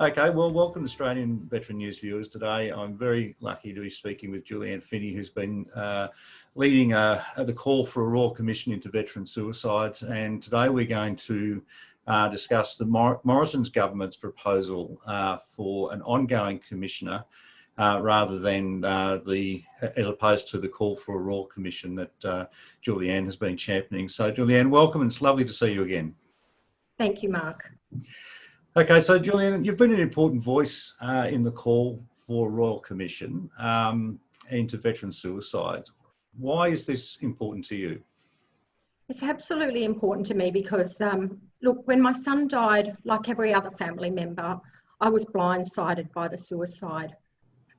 Okay, well, welcome Australian Veteran News viewers. Today I'm very lucky to be speaking with Julianne Finney, who's been leading the call for a Royal Commission into veteran suicides. And today we're going to discuss the Morrison's government's proposal for an ongoing commissioner rather than as opposed to the call for a Royal Commission that Julianne has been championing. So Julianne, welcome, and it's lovely to see you again. Thank you, Mark. Okay, so Julianne, you've been an important voice in the call for a Royal Commission into veteran suicide. Why is this important to you? It's absolutely important to me because, look, when my son died, like every other family member, I was blindsided by the suicide.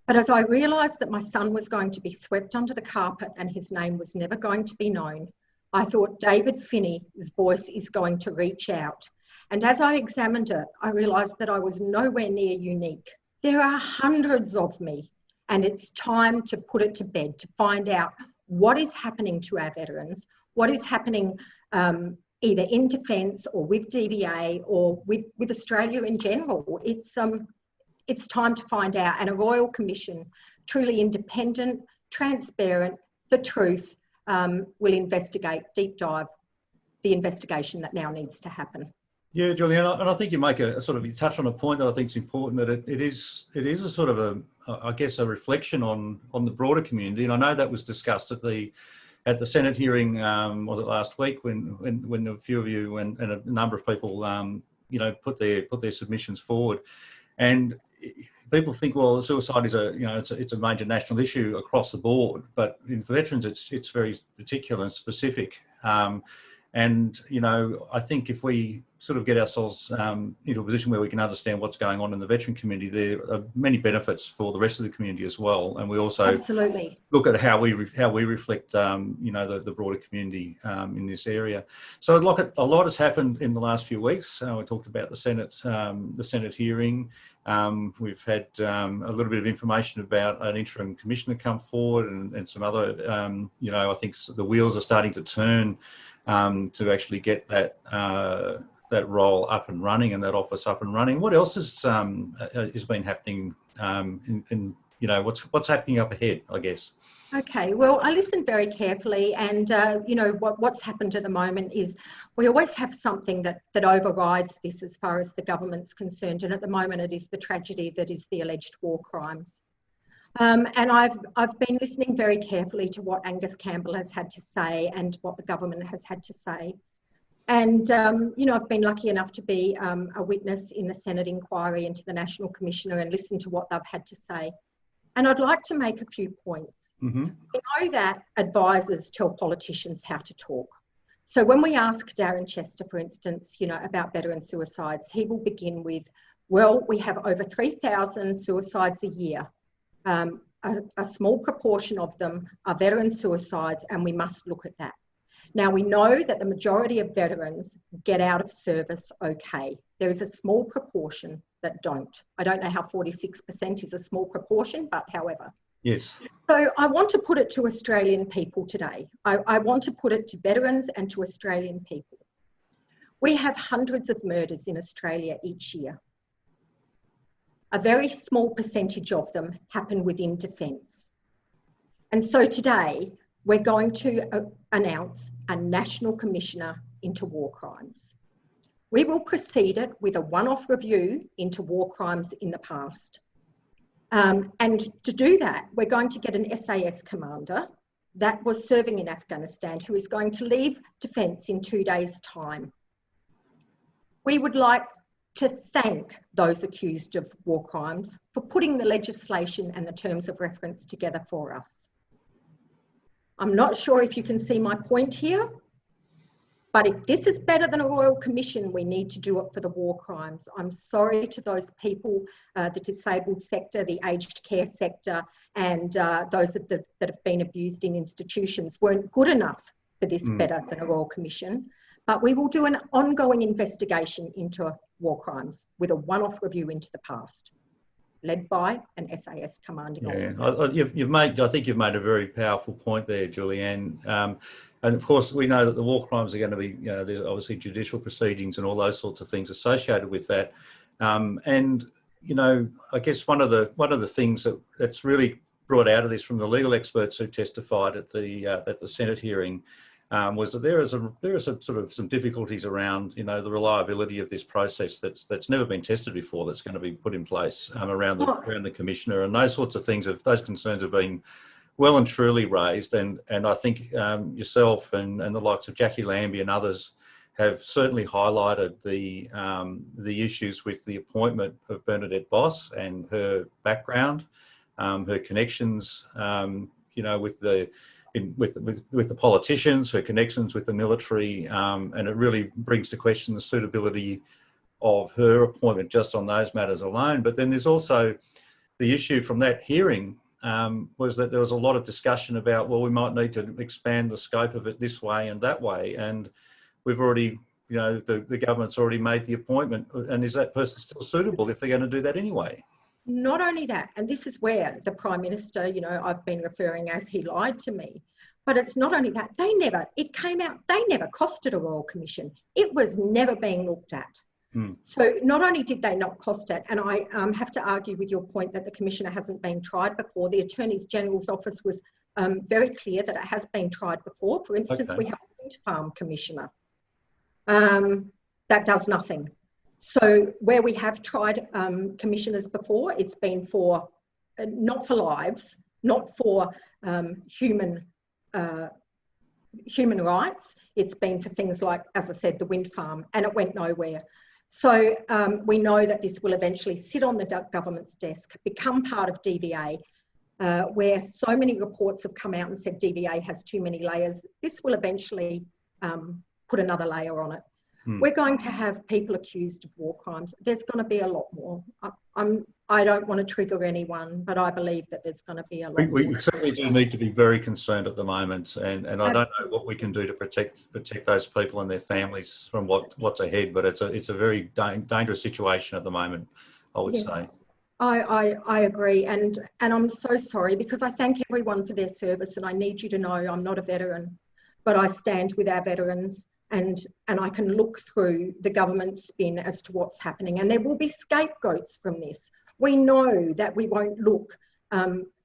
But as I realised that my son was going to be swept under the carpet and his name was never going to be known, I thought David Finney's voice is going to reach out. And as I examined it, I realised that I was nowhere near unique. There are hundreds of me, and it's time to put it to bed, to find out what is happening to our veterans, what is happening either in defence or with DVA or with Australia in general. It's time to find out, and a Royal Commission, truly independent, transparent, the truth, will investigate, deep dive the investigation that now needs to happen. Yeah, Julianne, and I think you make you touch on a point that I think is important, that it is a sort of I guess a reflection on the broader community. And I know that was discussed at the Senate hearing, was it last week, when a few of you and a number of people put their submissions forward. And people think, well, suicide is it's a major national issue across the board, but for veterans it's very particular and specific. And I think if we sort of get ourselves into a position where we can understand what's going on in the veteran community, there are many benefits for the rest of the community as well. And we also absolutely look at how we reflect the broader community in this area. So a lot has happened in the last few weeks. We talked about the Senate hearing. We've had a little bit of information about an interim commissioner come forward, and some other I think the wheels are starting to turn to actually get that role up and running and that office up and running. What else has been happening what's happening up ahead, I guess? Okay, well, I listened very carefully, and what's happened at the moment is we always have something that overrides this as far as the government's concerned, and at the moment it is the tragedy that is the alleged war crimes. And I've been listening very carefully to what Angus Campbell has had to say and what the government has had to say. And, I've been lucky enough to be a witness in the Senate inquiry into the National Commissioner and listen to what they've had to say. And I'd like to make a few points. Mm-hmm. We know that advisors tell politicians how to talk. So when we ask Darren Chester, for instance, about veteran suicides, he will begin with, well, we have over 3,000 suicides a year. A small proportion of them are veteran suicides, and we must look at that. Now, we know that the majority of veterans get out of service okay. There is a small proportion that don't. I don't know how 46% is a small proportion, but however. Yes. So I want to put it to Australian people today. I want to put it to veterans and to Australian people. We have hundreds of murders in Australia each year. A very small percentage of them happen within defence. And so today, we're going to announce a National Commissioner into War Crimes. We will precede it with a one-off review into war crimes in the past. And to do that, we're going to get an SAS commander that was serving in Afghanistan who is going to leave defence in 2 days' time. We would like to thank those accused of war crimes for putting the legislation and the terms of reference together for us. I'm not sure if you can see my point here, but if this is better than a Royal Commission, we need to do it for the war crimes. I'm sorry to those people, the disabled sector, the aged care sector, and those that have been abused in institutions weren't good enough for this better than a Royal Commission. But we will do an ongoing investigation into war crimes with a one-off review into the past, led by an SAS commanding officer. I think you've made a very powerful point there, Julianne. And of course, we know that the war crimes are going to be, there's obviously judicial proceedings and all those sorts of things associated with that. And you know, I guess one of the things that's really brought out of this from the legal experts who testified at the Senate hearing was that there are sort of some difficulties around, you know, the reliability of this process that's never been tested before, that's going to be put in place around the commissioner, and those sorts of things. Those concerns have been well and truly raised, and I think yourself and the likes of Jackie Lambie and others have certainly highlighted the issues with the appointment of Bernadette Boss and her background, her connections, you know, with the politicians, her connections with the military, and it really brings to question the suitability of her appointment just on those matters alone. But then there's also the issue from that hearing was that there was a lot of discussion about, well, we might need to expand the scope of it this way and that way, and we've already, you know, the government's already made the appointment, and is that person still suitable if they're going to do that anyway? Not only that, and this is where the Prime Minister, you know, I've been referring as he lied to me, but it's not only that, it came out, they never costed a Royal Commission. It was never being looked at. So not only did they not cost it, and I have to argue with your point that the Commissioner hasn't been tried before. The Attorney General's office was very clear that it has been tried before. For instance, we have a wind farm Commissioner. That does nothing. So where we have tried commissioners before, it's been for, not for lives, not for human rights. It's been for things like, as I said, the wind farm, and it went nowhere. So we know that this will eventually sit on the government's desk, become part of DVA, where so many reports have come out and said DVA has too many layers. This will eventually put another layer on it. We're going to have people accused of war crimes. There's going to be a lot more. I don't want to trigger anyone, but I believe that there's going to be a lot more. We certainly do need to be very concerned at the moment, and I don't know what we can do to protect those people and their families from what's ahead, but it's a very dangerous situation at the moment, I would say. I agree, and I'm so sorry, because I thank everyone for their service, and I need you to know I'm not a veteran, but I stand with our veterans. And I can look through the government's spin as to what's happening. And there will be scapegoats from this. We know that we won't look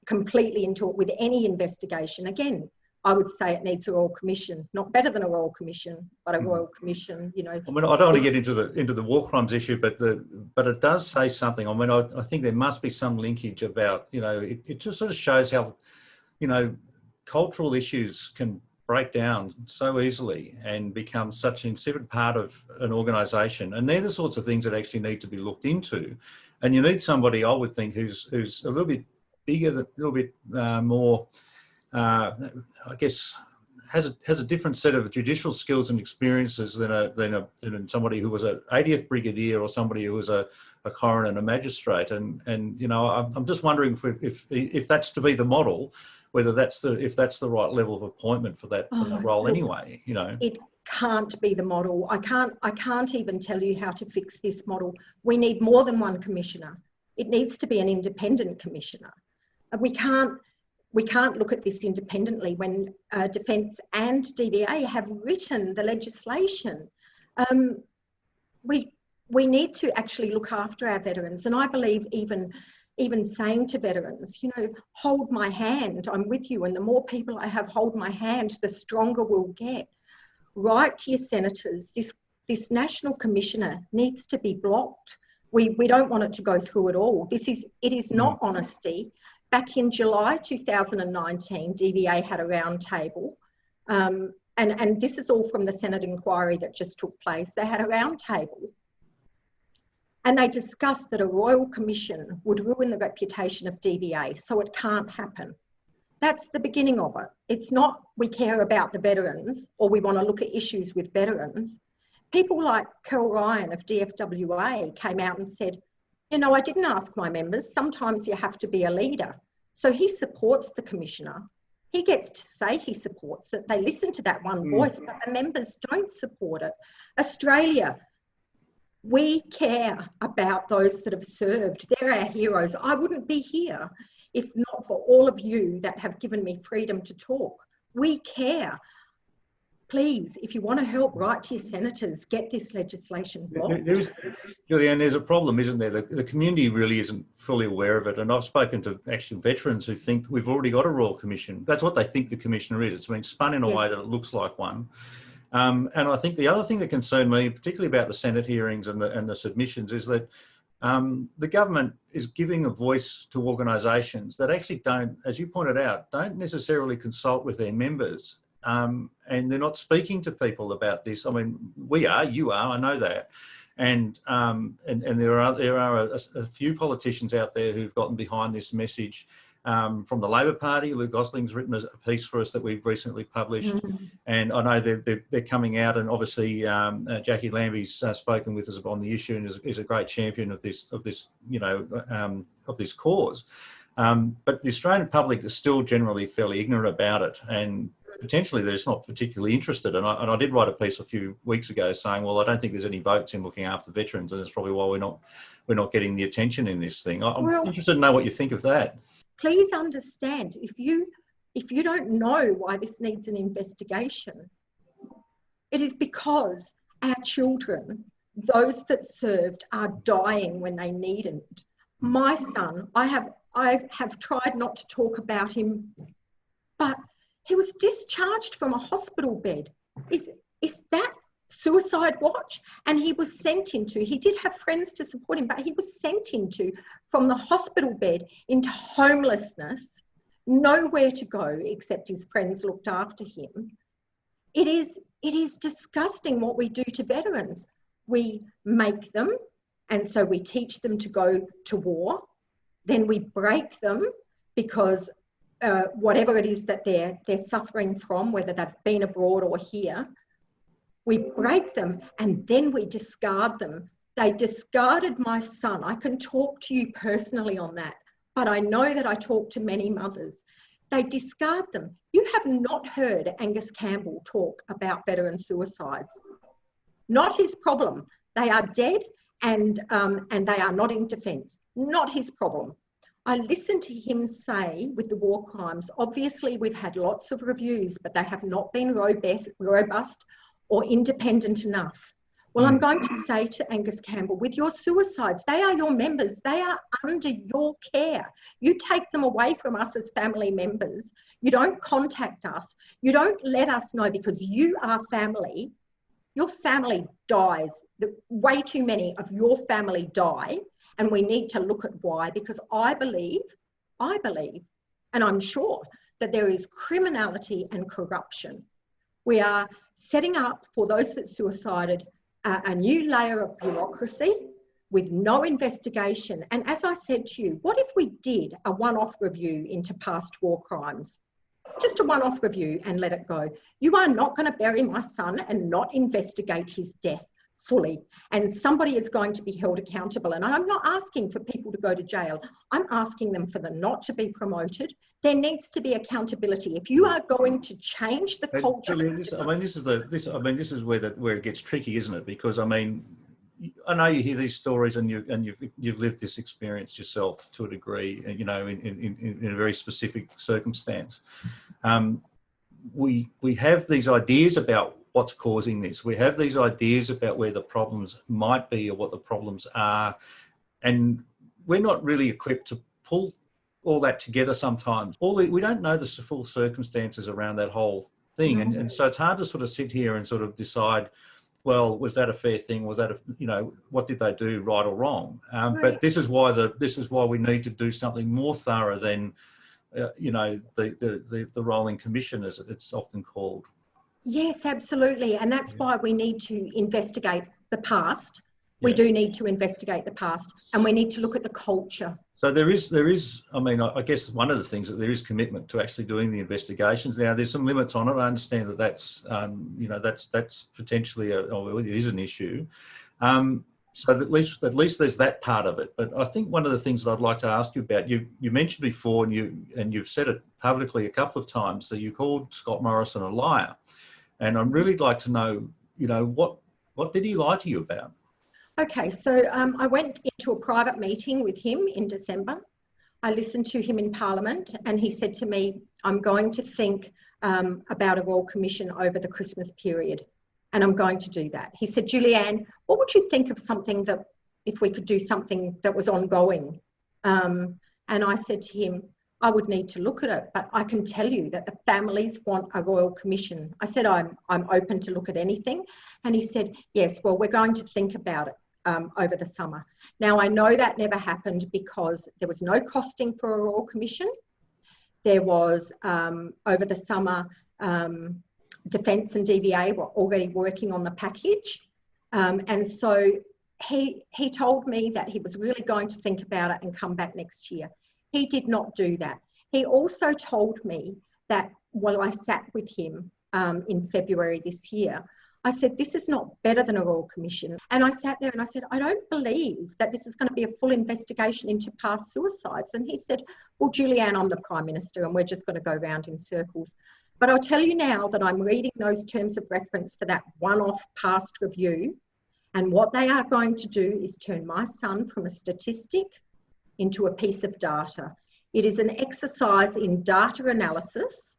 completely into it with any investigation. Again, I would say it needs a Royal Commission, not better than a Royal Commission, but a Royal Commission, you know. I mean, I don't want to get into the war crimes issue, but it does say something. I mean, I think there must be some linkage about, you know, it just sort of shows how, you know, cultural issues can break down so easily and become such an inseparable part of an organisation, and they're the sorts of things that actually need to be looked into. And you need somebody, I would think, who's a little bit bigger, a little bit more, I guess, has a different set of judicial skills and experiences than somebody who was an 80th Brigadier or somebody who was a coroner and a magistrate. And you know, I'm just wondering if that's to be the model, whether if that's the right level of appointment for that role anyway, you know. It can't be the model. I can't even tell you how to fix this model. We need more than one commissioner. It needs to be an independent commissioner. We can't look at this independently when Defence and DVA have written the legislation. We need to actually look after our veterans, and I believe even saying to veterans, you know, hold my hand, I'm with you, and the more people I have hold my hand, the stronger we'll get. Write to your senators, this National Commissioner needs to be blocked. We don't want it to go through at all. It is not honesty. Back in July 2019, DVA had a round table, and this is all from the Senate inquiry that just took place. They had a round table, and they discussed that a Royal Commission would ruin the reputation of DVA, so it can't happen. That's the beginning of it. It's not we care about the veterans or we want to look at issues with veterans. People like Kel Ryan of DFWA came out and said, you know, I didn't ask my members. Sometimes you have to be a leader. So he supports the Commissioner. He gets to say he supports it. They listen to that one voice, but the members don't support it. Australia, we care about those that have served. They're our heroes. I wouldn't be here if not for all of you that have given me freedom to talk. We care. please, if you want to help, write to your senators, get this legislation blocked. Julianne, there's a problem, isn't there? The community really isn't fully aware of it. And I've spoken to actual veterans who think we've already got a Royal Commission. That's what they think the Commissioner is. It's been spun in a way that it looks like one. And I think the other thing that concerned me, particularly about the Senate hearings and the submissions, is that the government is giving a voice to organisations that actually don't, as you pointed out, don't necessarily consult with their members. And they're not speaking to people about this. I mean, we are, you are, I know that. And there are a few politicians out there who've gotten behind this message. From the Labor Party, Lou Gosling's written a piece for us that we've recently published, and I know they're coming out. And obviously, Jackie Lambie's spoken with us on the issue and is a great champion of this cause. But the Australian public is still generally fairly ignorant about it, and potentially they're just not particularly interested. And I did write a piece a few weeks ago saying, well, I don't think there's any votes in looking after veterans, and that's probably why we're not getting the attention in this thing. I'm interested to know what you think of that. Please understand, if you don't know why this needs an investigation, it is because our children, those that served, are dying when they need it. My son, I have tried not to talk about him, but he was discharged from a hospital bed. Is that suicide watch? And he was sent into, he did have friends to support him, but he was sent into, from the hospital bed into homelessness, nowhere to go except his friends looked after him. It is disgusting what we do to veterans. We make them, and so we teach them to go to war. Then we break them because whatever it is that they're suffering from, whether they've been abroad or here, we break them and then we discard them. They discarded my son. I can talk to you personally on that, but I know that I talk to many mothers. They discard them. You have not heard Angus Campbell talk about veteran suicides. Not his problem. They are dead and they are not in defence. Not his problem. I listened to him say with the war crimes, obviously we've had lots of reviews, but they have not been robust or independent enough. Well, I'm going to say to Angus Campbell, with your suicides, they are your members. They are under your care. You take them away from us as family members. You don't contact us. You don't let us know because you are family. Your family dies. Way too many of your family die. And we need to look at why, because I believe, and I'm sure that there is criminality and corruption. We are setting up for those that suicided a new layer of bureaucracy with no investigation. And as I said to you, what if we did a one-off review into past war crimes? Just a one-off review and let it go. You are not going to bury my son and not investigate his death fully, and somebody is going to be held accountable. And I'm not asking for people to go to jail. I'm asking them for them not to be promoted. There needs to be accountability. If you are going to change the culture, this is where it gets tricky, isn't it? Because I mean, I know you hear these stories and you've lived this experience yourself to a degree, you know, in a very specific circumstance. We have these ideas about what's causing this. We have these ideas about where the problems might be or what the problems are, and we're not really equipped to pull all that together sometimes. We don't know the full circumstances around that whole thing, and so it's hard to sort of sit here and sort of decide, well, was that a fair thing? Was that what did they do, right or wrong? But this is why we need to do something more thorough than the rolling commission, as it's often called. Yes, absolutely. And that's why we need to investigate the past. We do need to investigate the past, and we need to look at the culture. So there is, I mean, I guess one of the things that there is commitment to actually doing the investigations. Now, there's some limits on it. I understand that that's potentially it is an issue. So at least there's that part of it. But I think one of the things that I'd like to ask you about, you mentioned before, and you've said it publicly a couple of times, that you called Scott Morrison a liar. And I'd really like to know, what did he lie to you about? Okay, so I went into a private meeting with him in December. I listened to him in Parliament, and he said to me, I'm going to think about a Royal Commission over the Christmas period, and I'm going to do that. He said, Julianne, what would you think of something that, if we could do something that was ongoing? And I said to him, I would need to look at it, but I can tell you that the families want a Royal Commission. I said, I'm open to look at anything. And he said, yes, well, we're going to think about it over the summer. Now, I know that never happened because there was no costing for a Royal Commission. There was, over the summer, Defence and DVA were already working on the package. And so he told me that he was really going to think about it and come back next year. He did not do that. He also told me that while I sat with him in February this year, I said, this is not better than a Royal Commission. And I sat there and I said, I don't believe that this is going to be a full investigation into past suicides. And he said, well, Julianne, I'm the Prime Minister and we're just going to go round in circles. But I'll tell you now that I'm reading those terms of reference for that one-off past review. And what they are going to do is turn my son from a statistic into a piece of data. It is an exercise in data analysis.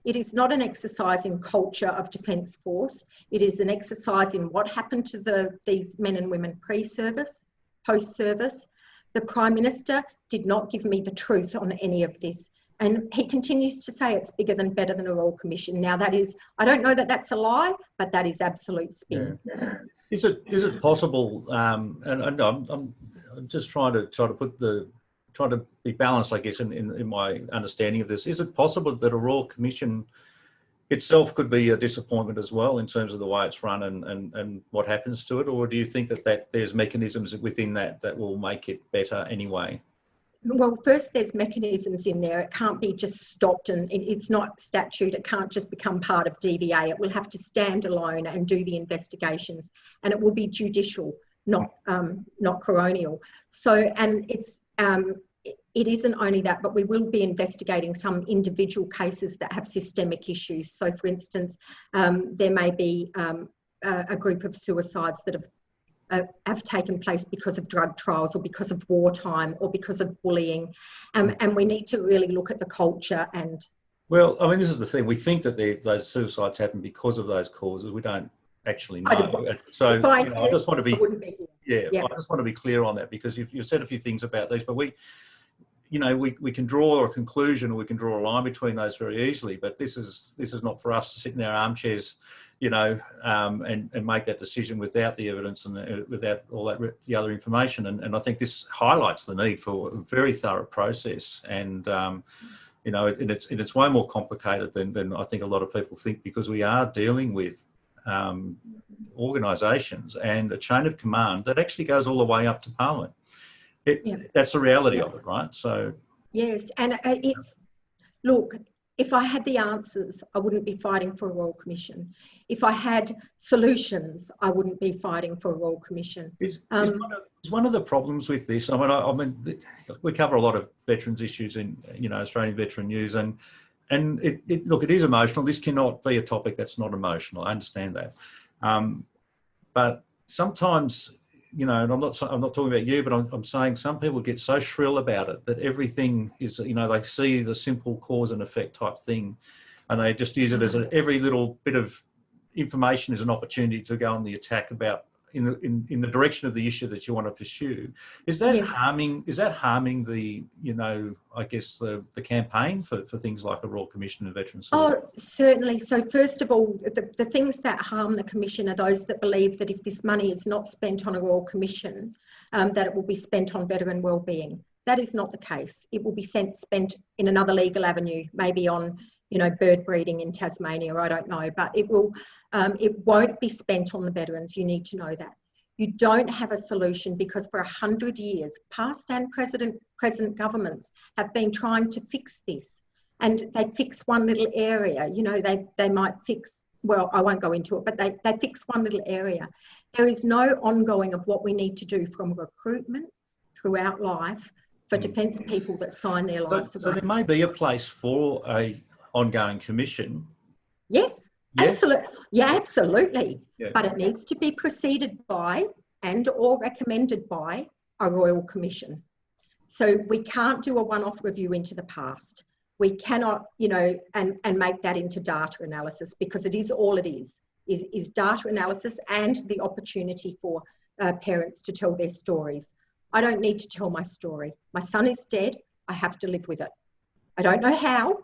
It is not an exercise in culture of Defence Force. It is an exercise in what happened to these men and women pre-service, post-service. The Prime Minister did not give me the truth on any of this. And he continues to say it's bigger than better than a Royal Commission. Now that is, I don't know that that's a lie, but that is absolute spin. Yeah. Is it possible? And I'm just trying to be balanced, I guess, in my understanding of this. Is it possible that a Royal Commission itself could be a disappointment as well in terms of the way it's run and what happens to it, or do you think that there's mechanisms within that will make it better anyway? Well, first there's mechanisms in there. It can't be just stopped, and it's not statute. It can't just become part of DVA. It will have to stand alone and do the investigations, and it will be judicial, not coronial. So, and it isn't only that, but we will be investigating some individual cases that have systemic issues. So, for instance, there may be a group of suicides that have taken place because of drug trials or because of wartime or because of bullying. And we need to really look at the culture and... Well, I mean, this is the thing. We think that those suicides happen because of those causes. We don't actually know. So I just want to be... I just want to be clear on that, because you've said a few things about these, but we can draw a conclusion, or we can draw a line between those very easily, but this is not for us to sit in our armchairs, and make that decision without the evidence and without all the other information. And I think this highlights the need for a very thorough process. And it's way more complicated than I think a lot of people think, because we are dealing with organisations and a chain of command that actually goes all the way up to Parliament. That's the reality of it, right? So yes, and look, if I had the answers, I wouldn't be fighting for a Royal Commission. If I had solutions, I wouldn't be fighting for a Royal Commission. Is one of the problems with this? I mean, we cover a lot of veterans issues in Australian Veteran News, and it is emotional. This cannot be a topic that's not emotional. I understand that, but sometimes. And I'm not talking about you, but I'm saying some people get so shrill about it that everything is, they see the simple cause and effect type thing, and they just use it as every little bit of information is an opportunity to go on the attack about in the direction of the issue that you want to pursue. Is that harming? Is that harming the I guess the campaign for things like a Royal Commission and Veterans? Oh, certainly. So first of all, the things that harm the Commission are those that believe that if this money is not spent on a Royal Commission, that it will be spent on veteran wellbeing. That is not the case. It will be spent in another legal avenue, maybe on bird breeding in Tasmania, or I don't know, but it won't be spent on the veterans. You need to know that. You don't have a solution, because for 100 years, past and present governments have been trying to fix this, and they fix one little area. They might fix, well, I won't go into it, but they fix one little area. There is no ongoing of what we need to do from recruitment throughout life for defence people that sign their lives away. So there may be a place for a ongoing commission. Yes, absolutely. Yeah, absolutely. Yeah. But it needs to be preceded by and or recommended by a Royal Commission. So we can't do a one-off review into the past. We cannot, you know, and make that into data analysis, because it is all it is data analysis and the opportunity for parents to tell their stories. I don't need to tell my story. My son is dead. I have to live with it. I don't know how.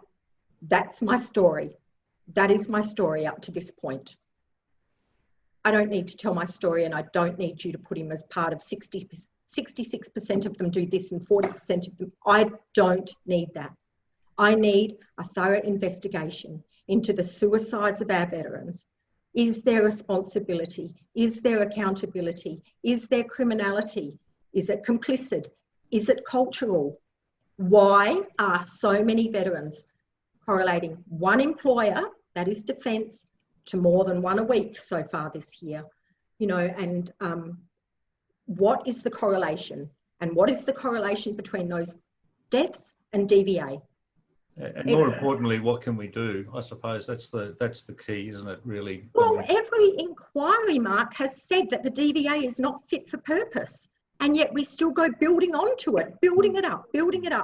That's my story. That is my story up to this point. I don't need to tell my story, and I don't need you to put him as part of 66% of them do this and 40% of them. I don't need that. I need a thorough investigation into the suicides of our veterans. Is there responsibility? Is there accountability? Is there criminality? Is it complicit? Is it cultural? Why are so many veterans correlating one employer, that is Defence, to more than one a week so far this year? You know, and what is the correlation? And what is the correlation between those deaths and DVA? And more importantly, what can we do? I suppose that's the key, isn't it, really? Well, every inquiry, Mark, has said that the DVA is not fit for purpose. And yet we still go building onto it, building it up,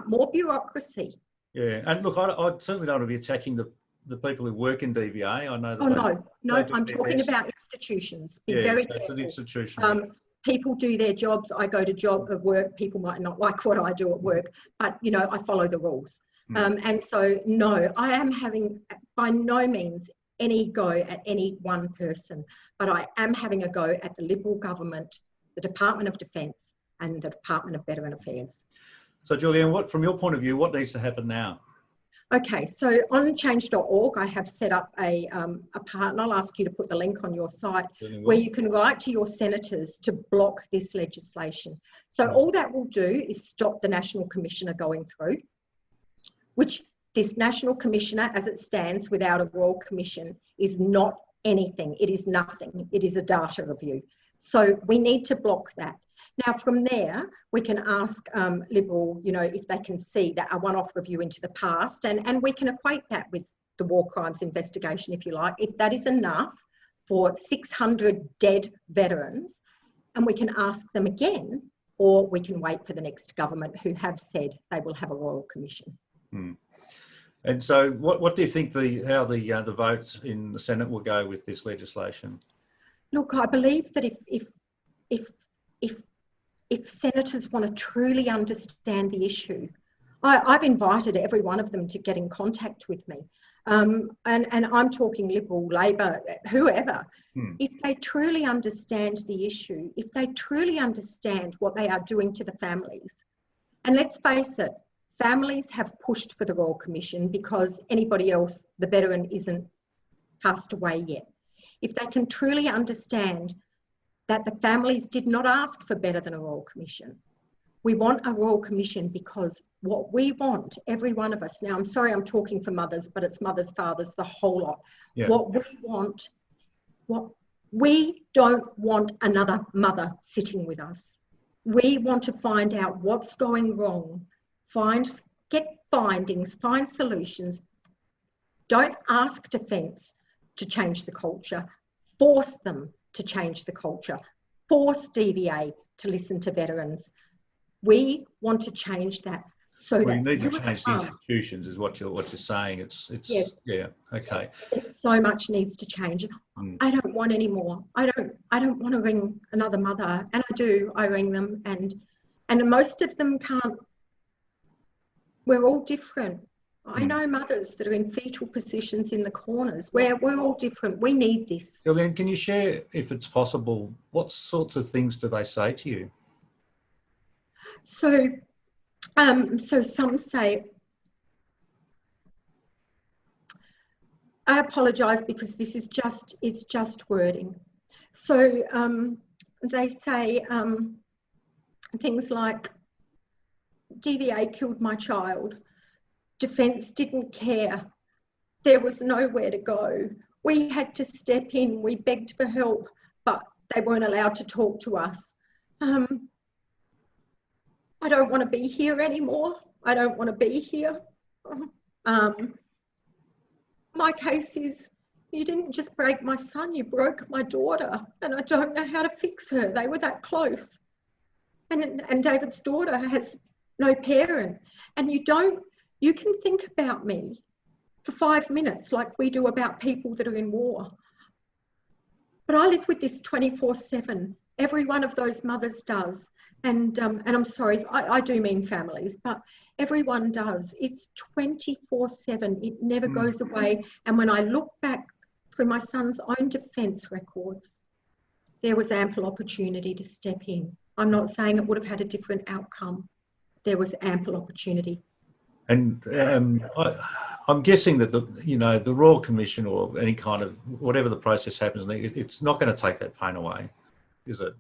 more bureaucracy. Yeah, and look, I certainly don't want to be attacking the people who work in DVA. I know that. No, I'm talking about institutions. Be very careful. It's an institution. People do their jobs. I go to work. People might not like what I do at work, but, you know, I follow the rules. And so, no, I am having by no means any go at any one person, but I am having a go at the Liberal government, the Department of Defence and the Department of Veteran Affairs. So, Julianne, from your point of view, what needs to happen now? Okay, so on change.org, I have set up a part, and I'll ask you to put the link on your site, where you can write to your senators to block this legislation. So all that will do is stop the National Commissioner going through, which this National Commissioner, as it stands without a Royal Commission, is not anything. It is nothing. It is a data review. So we need to block that. Now, from there, we can ask Liberal, you know, if they can see that a one-off review into the past, and we can equate that with the war crimes investigation, if you like, if that is enough for 600 dead veterans, and we can ask them again, or we can wait for the next government who have said they will have a Royal Commission. And so what do you think how the votes in the Senate will go with this legislation? Look, I believe that if senators want to truly understand the issue, I've invited every one of them to get in contact with me. And I'm talking Liberal, Labor, whoever. If they truly understand the issue, if they truly understand what they are doing to the families, and let's face it, families have pushed for the Royal Commission because anybody else, the veteran, isn't passed away yet. If they can truly understand that the families did not ask for better than a Royal Commission. We want a Royal Commission because what we want, every one of us, now I'm sorry I'm talking for mothers, but it's mothers, fathers, the whole lot. Yeah. We don't want another mother sitting with us. We want to find out what's going wrong, get findings, find solutions. Don't ask Defence to change the culture, force them to change the culture, force DVA to listen to veterans. We want to change that. So well, you need to change the institutions, is what you're saying. It's yes. Yeah, okay. So much needs to change. I don't want any more. I don't want to ring another mother, and I ring them, and most of them can't. We're all different. I know mothers that are in fetal positions in the corners where we're all different. We need this. Julianne, can you share, if it's possible, what sorts of things do they say to you? So some say, I apologise because this is it's just wording. So they say things like, DVA killed my child. Defence didn't care. There was nowhere to go. We had to step in. We begged for help, but they weren't allowed to talk to us. I don't want to be here anymore. I don't want to be here. My case is, you didn't just break my son, you broke my daughter, and I don't know how to fix her. They were that close. And David's daughter has no parent, and you don't You can think about me for 5 minutes like we do about people that are in war. But I live with this 24/7. Every one of those mothers does. And I'm sorry, I do mean families, but everyone does. It's 24/7. It never goes away. And when I look back through my son's own defence records, there was ample opportunity to step in. I'm not saying it would have had a different outcome. There was ample opportunity. And I'm guessing that the Royal Commission or any kind of whatever the process happens, it's not going to take that pain away, is it?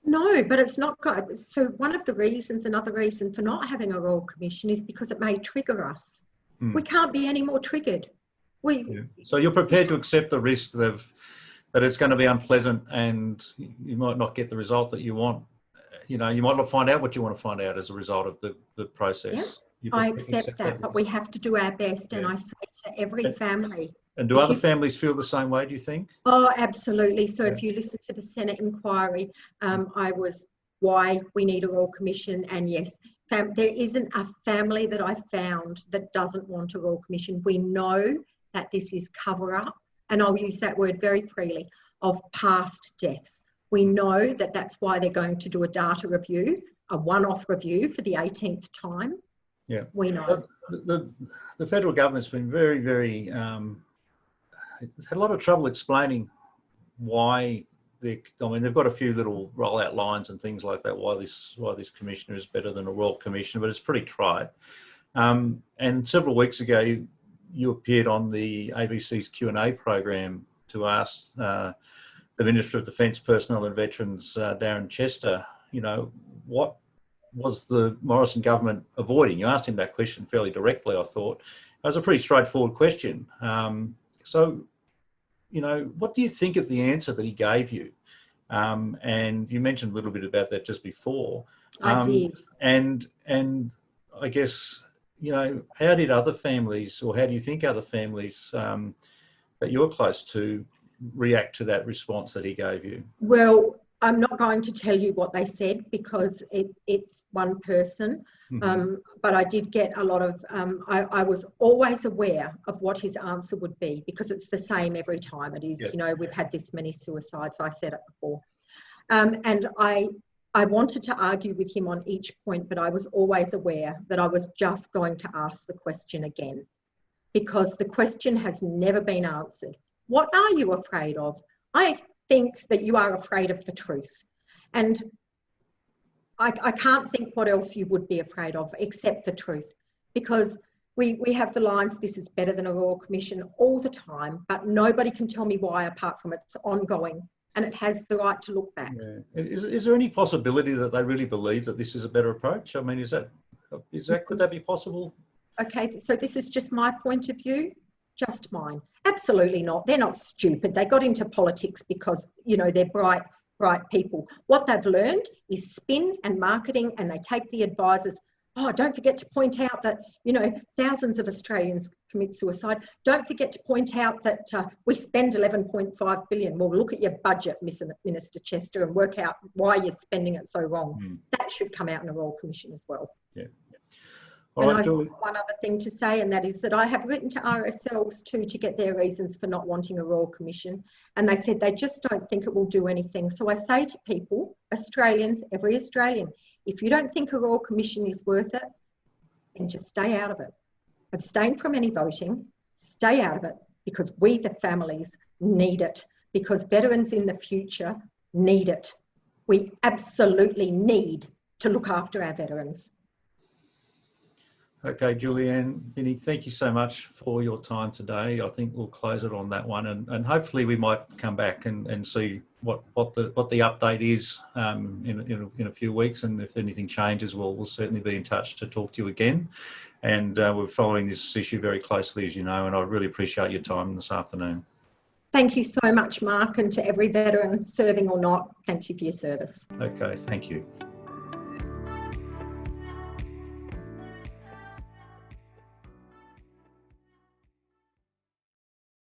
No, but it's not good. So one of the reasons, another reason for not having a Royal Commission is because it may trigger us. We can't be any more triggered. So you're prepared to accept the risk that it's going to be unpleasant and you might not get the result that you want. You might not find out what you want to find out as a result of the process. Yeah, I accept that, but we have to do our best. And I say to every family. And do other families feel the same way, do you think? Oh, absolutely. So if you listen to the Senate inquiry, I was why we need a Royal Commission. And yes, there isn't a family that I found that doesn't want a Royal Commission. We know that this is cover up, and I'll use that word very freely, of past deaths. We know that that's why they're going to do a data review, a one-off review for the 18th time. Yeah, we know. The federal government's been very, very had a lot of trouble explaining why they've got a few little rollout lines and things like that, why this commissioner is better than a Royal Commissioner, but it's pretty trite. And several weeks ago, you appeared on the ABC's Q&A program to ask the Minister of Defence, Personnel and Veterans, Darren Chester, what was the Morrison government avoiding? You asked him that question fairly directly, I thought. It was a pretty straightforward question. So, what do you think of the answer that he gave you? And you mentioned a little bit about that just before. I did. And I guess, how did other families, or how do you think other families that you're close to react to that response that he gave you? Well, I'm not going to tell you what they said because it's one person, but I did get a lot of, I was always aware of what his answer would be because it's the same every time. It is, we've had this many suicides, I said it before. And I wanted to argue with him on each point, but I was always aware that I was just going to ask the question again because the question has never been answered. What are you afraid of? I think that you are afraid of the truth. And I can't think what else you would be afraid of except the truth, because we have the lines, this is better than a Royal Commission all the time, but nobody can tell me why apart from it's ongoing and it has the right to look back. Yeah. Is there any possibility that they really believe that this is a better approach? I mean, could that be possible? Okay, so this is just my point of view. Just mine. Absolutely not. They're not stupid. They got into politics because, they're bright people. What they've learned is spin and marketing, and they take the advisors. Oh, don't forget to point out that, thousands of Australians commit suicide. Don't forget to point out that we spend 11.5 billion. Well, look at your budget, Minister Chester, and work out why you're spending it so wrong. That should come out in a Royal Commission as well. Yeah. And I've got one other thing to say, and that is that I have written to RSLs too to get their reasons for not wanting a Royal Commission. And they said they just don't think it will do anything. So I say to people, Australians, every Australian, if you don't think a Royal Commission is worth it, then just stay out of it. Abstain from any voting, stay out of it, because we, the families, need it, because veterans in the future need it. We absolutely need to look after our veterans. Okay, Julianne, Finney, thank you so much for your time today. I think we'll close it on that one, and hopefully we might come back and see what the update is in a few weeks, and if anything changes, we'll certainly be in touch to talk to you again. And we're following this issue very closely, as you know, and I really appreciate your time this afternoon. Thank you so much, Mark, and to every veteran, serving or not, thank you for your service. Okay, thank you.